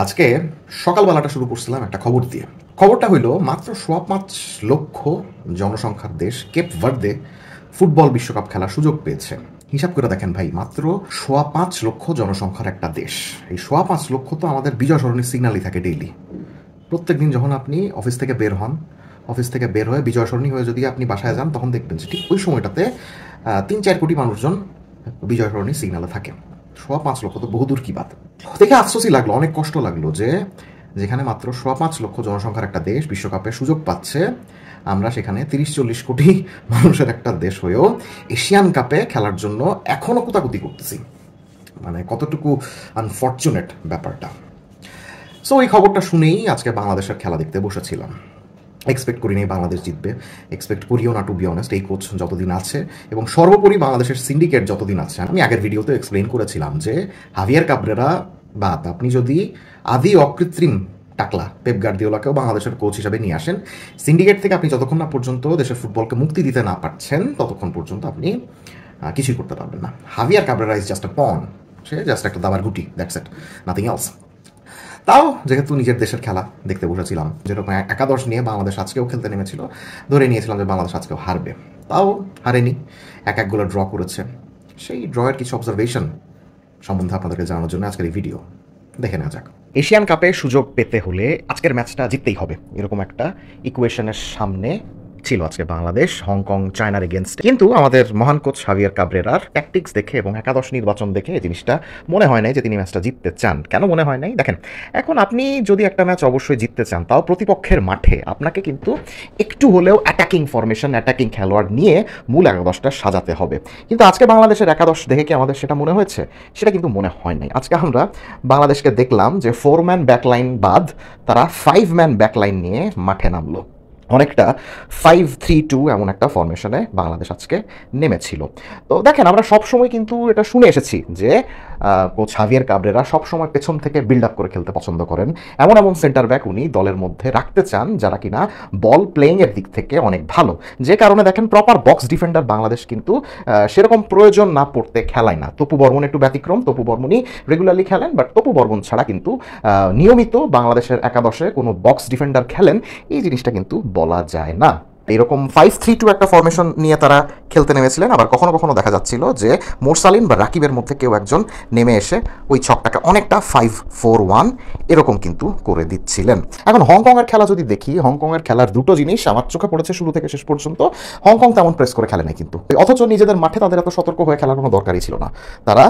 আজকে সকালবেলাটা শুরু করছিলাম একটা খবর দিয়ে। খবরটা হইল মাত্র ৫.৫ লক্ষ জনসংখ্যার দেশ কেপ ভার্দে ফুটবল বিশ্বকাপ খেলার সুযোগ পেয়েছে। হিসাব করে দেখেন ভাই, মাত্র ৫.৫ লক্ষ জনসংখ্যার একটা দেশ। এই ৫.৫ লক্ষ তো আমাদের বিজয় সরণির সিগন্যালই থাকে ডেইলি। প্রত্যেক দিন যখন আপনি অফিস থেকে বের হন, অফিস থেকে বের হয়ে বিজয় সরণি হয়ে যদি আপনি বাসায় যান, তখন দেখবেন যে ঠিক ওই সময়টাতে ৩-৪ কোটি মানুষজন বিজয় সরণির সিগন্যালে থাকে। ৫.৫ লক্ষ তো বহুদূর কি বাত। দেখে আফসোসই লাগলো, অনেক কষ্ট লাগলো যে যেখানে মাত্র ৫.৫ লক্ষ জনসংখ্যার একটা দেশ বিশ্বকাপে সুযোগ পাচ্ছে, আমরা সেখানে ৩০-৪০ কোটি মানুষের একটা দেশ হয়েও এশিয়ান কাপে খেলার জন্য এখনও কুতাকুতি করতেছি। মানে কতটুকু আনফর্চুনেট ব্যাপারটা। সো এই খবরটা শুনেই আজকে বাংলাদেশের খেলা দেখতে বসেছিলাম। এক্সপেক্ট করিনি বাংলাদেশ জিতবে, এক্সপেক্ট করিও না, টু বি অনেস্ট। এই কোচ যতদিন আছে এবং সর্বোপরি বাংলাদেশের সিন্ডিকেট যতদিন আছে, আমি আগের ভিডিওতে এক্সপ্লেইন করেছিলাম যে হাভিয়ার কাবরেরা বাদ আপনি যদি আদি অকৃত্রিম টাকলা পেপ গার্দিওলাকেও বাংলাদেশের কোচ হিসাবে নিয়ে আসেন, সিন্ডিকেট থেকে আপনি যতক্ষণ না পর্যন্ত দেশের ফুটবলকে মুক্তি দিতে না পারছেন, ততক্ষণ পর্যন্ত আপনি কিছুই করতে পারবেন না। হাভিয়ার কাবরেরা ইজ জাস্ট আ পন, সে জাস্ট একটা দাবার গুটি, দ্যাটস ইট, নাথিং এলস। তাও যেহেতু নিজের দেশের খেলা দেখতে বসেছিলাম, যেরকম একাদশ নিয়ে বাংলাদেশ আজকেও খেলতে নেমেছিল, ধরে নিয়েছিলাম যে বাংলাদেশ আজকেও হারবে। তাও হারেনি, এক গোলে ড্র করেছে। সেই ড্রয়ের কিছু অবজারভেশন সম্বন্ধে আপনাদেরকে জানানোর জন্য আজকের এই ভিডিও দেখে নেওয়া যাক। এশিয়ান কাপে সুযোগ পেতে হলে আজকের ম্যাচটা জিততেই হবে, এরকম একটা ইকুয়েশনের সামনে ছিল আজকে বাংলাদেশ হংকং চায়নার এগেনস্টে। কিন্তু আমাদের মহান কোচ হাভিয়ার কাবরেরার ট্যাকটিক্স দেখে এবং একাদশ নির্বাচন দেখে এই জিনিসটা মনে হয় নাই যে তিনি ম্যাচটা জিততে চান। কেন মনে হয় নাই? দেখেন, এখন আপনি যদি একটা ম্যাচ অবশ্যই জিততে চান, তাও প্রতিপক্ষের মাঠে আপনাকে কিন্তু একটু হলেও অ্যাটাকিং ফরমেশন, অ্যাটাকিং খেলোয়াড় নিয়ে মূল একাদশটা সাজাতে হবে। কিন্তু আজকে বাংলাদেশের একাদশ দেখে কি আমাদের সেটা মনে হয়েছে? সেটা কিন্তু মনে হয় নাই। আজকে আমরা বাংলাদেশকে দেখলাম যে 4 ম্যান ব্যাকলাইন বাদ তারা 5 ম্যান ব্যাকলাইন নিয়ে মাঠে নামলো। অনেকটা 5-3-2 এমন একটা ফরমেশনে বাংলাদেশ আজকে নেমেছিল। তো দেখেন, আমরা সবসময় কিন্তু এটা শুনে এসেছি যে কোচ হাভিয়ার কাবরেরা সবসময় পেছন থেকে বিল্ড আপ করে খেলতে পছন্দ করেন। এমন এমন সেন্টার ব্যাক উনি দলের মধ্যে রাখতে চান যারা কিনা বল প্লেয়িংয়ের দিক থেকে অনেক ভালো। যে কারণে দেখেন প্রপার বক্স ডিফেন্ডার বাংলাদেশ কিন্তু সেরকম প্রয়োজন না পড়তে খেলায় না। তপু বর্মন একটু ব্যতিক্রম, তপু বর্মনই রেগুলারলি খেলেন, বাট তপু বর্মন ছাড়া কিন্তু নিয়মিত বাংলাদেশের একাদশে কোনো বক্স ডিফেন্ডার খেলেন এই জিনিসটা কিন্তু বলা যায় না। এরকম 5-3-2 একটা ফরমেশন নিয়ে তারা খেলতে নেমেছিলেন। আবার কখনো কখনো দেখা যাচ্ছিল যে মোরসালিন বা রাকিবের মধ্যে কেউ একজন নেমে এসে ওই ছকটাকে অনেকটা 5-4-1 এরকম কিন্তু করে দিচ্ছিলেন। এখন হংকংয়ের খেলা যদি দেখি, হংকংয়ের খেলার দুটো জিনিস আমার চোখে পড়েছে শুরু থেকে শেষ পর্যন্ত। হংকং তেমন প্রেস করে খেলে নাই কিন্তু, অথচ নিজেদের মাঠে তাদের এত সতর্ক হয়ে খেলার কোনো দরকারই ছিল না। তারা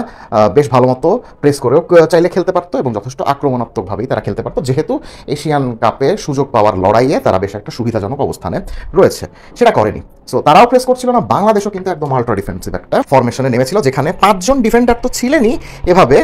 বেশ ভালো মতো প্রেস করেও চাইলে খেলতে পারতো এবং যথেষ্ট আক্রমণাত্মকভাবেই তারা খেলতে পারতো, যেহেতু এশিয়ান কাপে সুযোগ পাওয়ার লড়াইয়ে তারা বেশ একটা সুবিধাজনক অবস্থানে রয়েছে। সেটা করেনি। সো তারাও প্রেস করছিল না, বাংলাদেশও কিন্তু একদম আল্ট্রা ডিফেন্সিভ একটা ফরমেশনে নেমেছিল, যেখানে 5 জন ডিফেন্ডার তো ছিলেনই এভাবে,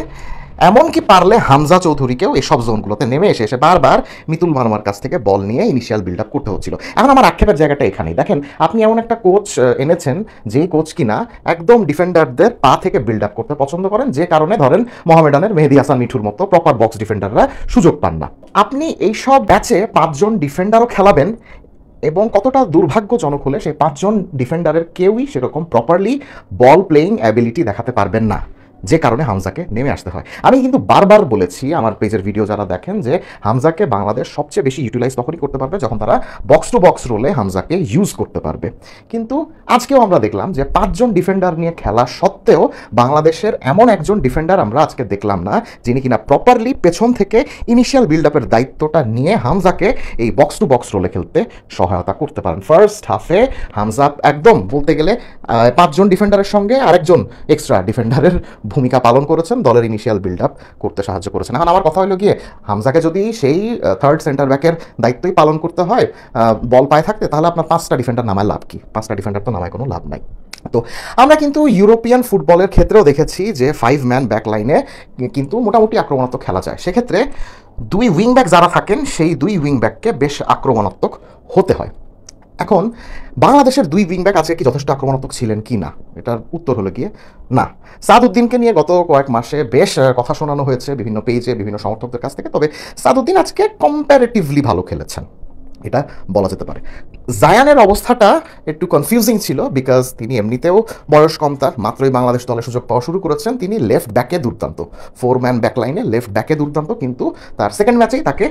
এমনকি পারলে হামজা চৌধুরীকেও এসব জোনগুলোতে নেমে এসে বারবার মিতুল মার্মার কাছ থেকে বল নিয়ে ইনিশিয়াল বিল্ড আপ করতে হচ্ছিল। এখন আমার আক্ষেপের জায়গাটা এখানেই। দেখেন, আপনি এমন একটা কোচ এনেছেন যে কোচ কিনা একদম ডিফেন্ডারদের পা থেকে বিল্ড আপ করতে পছন্দ করেন, যে কারণে ধরেন মোহামেডানের মেহেদী হাসান মিঠুর মতো প্রপার বক্স ডিফেন্ডাররা সুযোগ পান না। আপনি এইসব ব্যাচে 5 জন ডিফেন্ডারও খেলাবেন এবং কতটা দুর্ভাগ্যজনক হলে সেই 5 জন ডিফেন্ডারের কেউই সেরকম প্রপারলি বল প্লেয়িং অ্যাবিলিটি দেখাতে পারবেন না, যে কারণে হামজাকে নেমে আসতে হয়। আমি কিন্তু বারবার বলেছি আমার পেজের ভিডিও যারা দেখেন যে হামজাকে বাংলাদেশ সবচেয়ে বেশি ইউটিলাইজ তখনই করতে পারবে যখন তারা বক্স টু বক্স রোলে হামজাকে ইউজ করতে পারবে। কিন্তু আজকেও আমরা দেখলাম যে 5 জন ডিফেন্ডার নিয়ে খেলা সত্ত্বেও বাংলাদেশের এমন একজন ডিফেন্ডার আমরা আজকে দেখলাম না যিনি কিনা প্রপারলি পেছন থেকে ইনিশিয়াল বিল্ড আপের দায়িত্বটা নিয়ে হামজাকে এই বক্স টু বক্স রোলে খেলতে সহায়তা করতে পারেন। ফার্স্ট হাফে হামজা একদম বলতে গেলে 5 জন ডিফেন্ডারের সঙ্গে আরেকজন এক্সট্রা ডিফেন্ডারের ভূমিকা পালন করেছেন, দলের ইনিশিয়াল বিল্ড আপ করতে সাহায্য করেছেন। এখন আমার কথা হলো গিয়ে, হামজাকে যদি সেই থার্ড সেন্টার ব্যাকের দায়িত্বই পালন করতে হয় বল পায়ে থাকতে, তাহলে আপনার 5টা ডিফেন্ডার নামায় লাভ কি? 5টা ডিফেন্ডার তো নামায় কোনো লাভ নাই। তো আমরা কিন্তু ইউরোপিয়ান ফুটবলের ক্ষেত্রেও দেখেছি যে 5 ম্যান ব্যাক লাইনে কিন্তু মোটামুটি আক্রমণাত্মক খেলা যায়। সেক্ষেত্রে 2 উইং ব্যাক যারা থাকেন সেই 2 উইং ব্যাককে বেশ আক্রমণাত্মক হতে হয়। এখন বাংলাদেশের 2 উইং ব্যাক আজকে কি যথেষ্ট আক্রমণাত্মক ছিলেন কি না, এটার উত্তর হলো গিয়ে না। সাদউদ্দিনকে নিয়ে গত কয়েক মাসে বেশ কথা শোনানো হয়েছে বিভিন্ন পেজে, বিভিন্ন সমর্থকদের কাছ থেকে, তবে সাদউদ্দিন আজকে কম্প্যারেটিভলি ভালো খেলেছেন, এটা বলা যেতে পারে। জায়ানের অবস্থাটা একটু কনফিউজিং ছিল, বিকজ তিনি এমনিতেও বয়স কম, তার মাত্রই বাংলাদেশ দলে সুযোগ পাওয়া শুরু করেছেন। তিনি লেফট ব্যাকে দুর্দান্ত, 4 ম্যান ব্যাকলাইনে লেফট ব্যাকে দুর্দান্ত, কিন্তু তার সেকেন্ড ম্যাচেই তাকে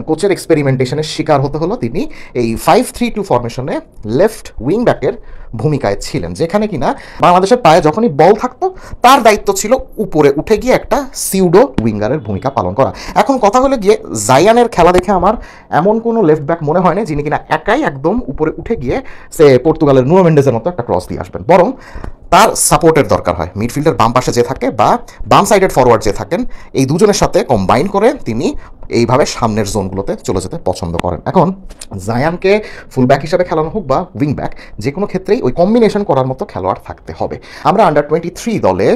কোচের এক্সপেরিমেন্টেশনের শিকার হতে হলো। তিনি এই 5-3-2 ফরমেশনে লেফট উইং ব্যাকের ভূমিকায় ছিলেন, যেখানে কিনা বাংলাদেশের পায়ে যখনই বল থাকতো তার দায়িত্ব ছিল উপরে উঠে গিয়ে একটা সিউডো উইঙ্গারের ভূমিকা পালন করা। এখন কথা হলো গিয়ে, জায়ানের খেলা দেখে আমার এমন কোনো লেফট ব্যাক মনে হয় না যিনি কিনা একাই একদম উপরে উঠে গিয়ে সে পর্তুগালের নুনো মেন্ডেজের মতো একটা ক্রস দিয়ে আসবেন, বরং তার সাপোর্টের দরকার হয়। মিডফিল্ডের বাম পাশে যে থাকে বা বাম সাইডের ফরওয়ার্ড যে থাকেন, এই দুজনের সাথে কম্বাইন করে তিনি এইভাবে সামনের জোনগুলোতে চলে যেতে পছন্দ করেন। এখন জায়ানকে ফুল ব্যাক হিসাবে খেলানো হোক বা উইং ব্যাক, যে কোনো ক্ষেত্রেই ওই কম্বিনেশন করার মতো খেলোয়াড় থাকতে হবে। আমরা আন্ডার-23 দলে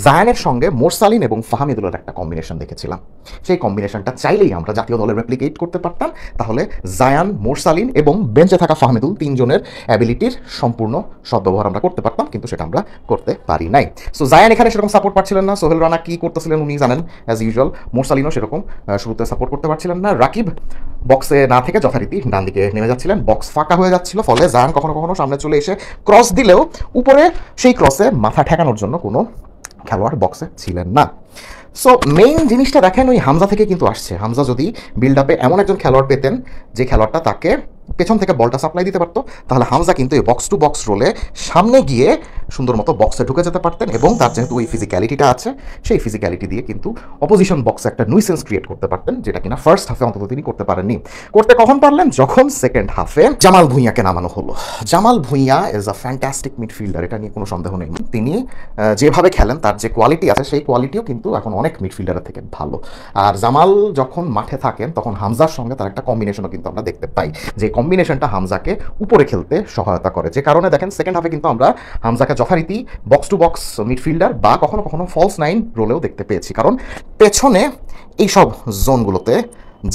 জায়ানের সঙ্গে মোরসালিন এবং ফাহামিদুলের একটা কম্বিনেশন দেখেছিলাম। সেই কম্বিনেশনটা চাইলেই আমরা জাতীয় দলে রেপ্লিকেট করতে পারতাম। তাহলে জায়ান, মোরসালিন এবং বেঞ্চে থাকা ফাহামিদুল, তিনজনের অ্যাবিলিটির সম্পূর্ণ সদ্ব্যবহার আমরা করতে পারতাম, কিন্তু সেটা আমরা করতে পারি নাই। সো জায়ান এখানে সেরকম সাপোর্ট পাচ্ছিলেন না। সোহেল রানা কি করতেছিলেন উনি জানেন, অ্যাজ ইউজুয়াল। মোরসালিনও সেরকম শুরুতে সাপোর্ট করতে পারছিলেন না। রাকিব বক্সে না থেকে যথারীতি ডান দিকে নেমে যাচ্ছিলেন, বক্স ফাঁকা হয়ে যাচ্ছিল, ফলে জায়ান কখনো কখনো সামনে চলে এসে ক্রস দিলেও উপরে সেই ক্রসে মাথা ঠেকানোর জন্য কোনো খেলোয়াড় বক্সে ছিলেন না। সো মেইন জিনিসটা দেখেন ওই হামজা থেকে কিন্তু আসছে। হামজা যদি বিল্ড আপে এমন একজন খেলোয়াড় পেতেন যে খেলোয়াড়টা তাকে পেছন থেকে বলটা সাপ্লাই দিতে পারতো, তাহলে হামজা কিন্তু এই বক্স টু বক্স রোলে সামনে গিয়ে সুন্দর মতো বক্সে ঢুকে যেতে পারতেন, এবং তার যেহেতু ওই ফিজিক্যালিটিটা আছে, সেই ফিজিক্যালিটি দিয়ে কিন্তু অপোজিশন বক্সে একটা নুইসেন্স ক্রিয়েট করতে পারতেন, যেটা কিনা ফার্স্ট হাফে অন্তত তিনি করতে পারেননি। করতে কখন পারলেন? যখন সেকেন্ড হাফে জামাল ভুঁইয়াকে নামানো হলো। Jamal Bhuiyan is a fantastic midfielder, এটা নিয়ে কোনো সন্দেহ নেই। তিনি যেভাবে খেলেন, তার যে কোয়ালিটি আছে, সেই কোয়ালিটিও কিন্তু এখন অনেক মিডফিল্ডারের থেকে ভালো। আর জামাল যখন মাঠে থাকেন তখন হামজার সঙ্গে তার একটা কম্বিনেশনও কিন্তু আমরা দেখতে পাই, যে কম্বিনেশনটা হামজাকে উপরে খেলতে সহায়তা করে। যে কারণে দেখেন সেকেন্ড হাফে কিন্তু আমরা হামজাকে যথারীতি বক্স টু বক্স মিডফিল্ডার বা কখনো কখনো ফলস 9 রোলেও দেখতে পেয়েছি, কারণ পেছনে এইসব জোনগুলোতে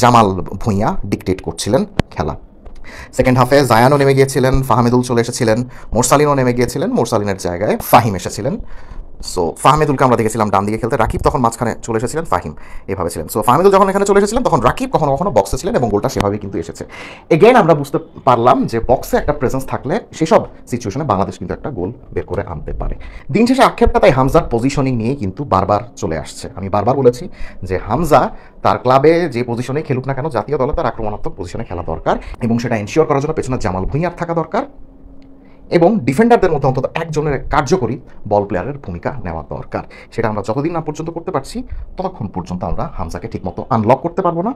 জামাল ভুঁইয়া ডিকটেট করছিলেন খেলা। সেকেন্ড হাফে জায়ানও নেমে গিয়েছিলেন, ফাহামিদুল চলে এসেছিলেন, মোরসালিনও নেমে গিয়েছিলেন, মোরসালিনের জায়গায় ফাহিম এসেছিলেন। সো ফাহমিদুলকে আমরা দেখেছিলাম ডান দিকে খেলতে, রাকিব তখন মাঝখানে চলে এসেছিলেন, ফাহিম এভাবে ছিলেন। সো ফাহমিদুল যখন এখানে চলে এসেছিলেন তখন রাকিব কখনো কখনো বক্সে ছিলেন, এবং গোলটা সেভাবেই কিন্তু এসেছে। এগেইন আমরা বুঝতে পারলাম যে বক্সে একটা প্রেজেন্স থাকলে সেসব সিচুয়েশনে বাংলাদেশ কিন্তু একটা গোল বের করে আনতে পারে। দিন শেষে আক্ষেপটা তাই হামজার পজিশনিং নিয়েই কিন্তু বারবার চলে আসছে। আমি বারবার বলেছি যে হামজা তার ক্লাবে যে পজিশনে খেলুক না কেন, জাতীয় দলে তার আক্রমণাত্মক পজিশনে খেলা দরকার, এবং সেটা এনশিওর করার জন্য পেছনে জামাল ভুঁইয়ার থাকা দরকার, এবং ডিফেন্ডারদের মধ্যে অন্তত একজনের কার্যকরী বল প্লেয়ারের ভূমিকা নেওয়া দরকার। সেটা আমরা যতদিন না পর্যন্ত করতে পারছি ততক্ষণ পর্যন্ত আমরা হামজাকে ঠিকমতো আনলক করতে পারবো না।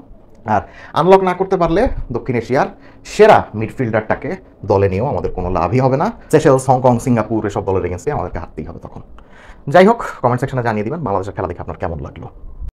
আর আনলক না করতে পারলে দক্ষিণ এশিয়ার সেরা মিডফিল্ডারটাকে দলে নিয়েও আমাদের কোনো লাভই হবে না। সেশেলস, হংকং, সিঙ্গাপুর এসব দলের এগেন্সে আমাদেরকে হারতেই হবে তখন। যাই হোক, কমেন্ট সেকশনে জানিয়ে দিবেন বাংলাদেশের খেলা দেখে আপনার কেমন লাগলো।